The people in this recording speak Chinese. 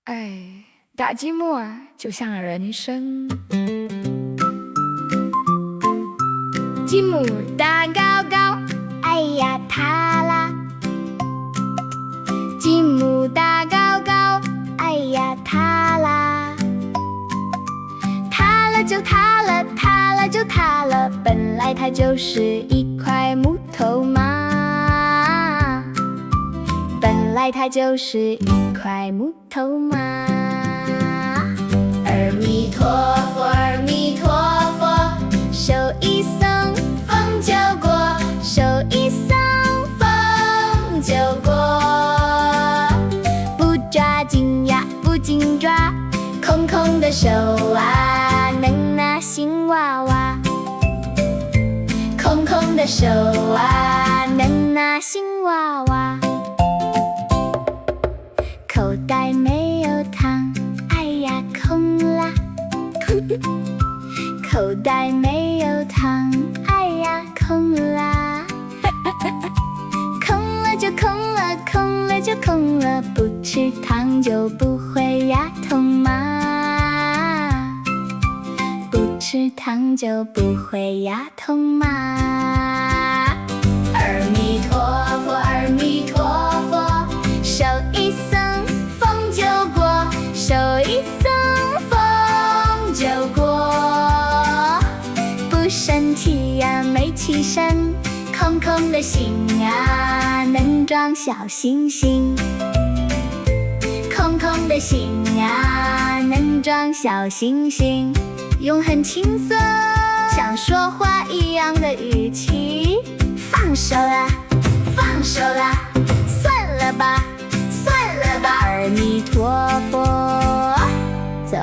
哎，大积木啊，就像人生。积木搭高高，哎呀塌啦！积木搭高高，哎呀塌啦！塌了就塌了，塌了就塌了，本来它就是一块木头嘛，本来它就是一块木头嘛。阿弥陀佛，阿弥陀佛，手一松风就过，手一松风就过。不抓紧呀，不紧抓，空空的手啊，能拿新娃娃。空空的手啊，能拿新娃娃。口袋没有糖，哎呀空啦！口袋没有糖，哎呀空啦！空了就空了，空了就空了，不吃糖就不会牙痛嘛，不吃糖就不会牙痛嘛。阿弥陀佛，阿弥陀佛，手一松风就过，手一松风就过。不生气呀，没气馁，空空的心啊，能装小星星。空空的心啊，能装小星星。用很轻松，像说话一样的语气，放手啦，放手啦，算了吧，算了吧，阿弥陀佛，走。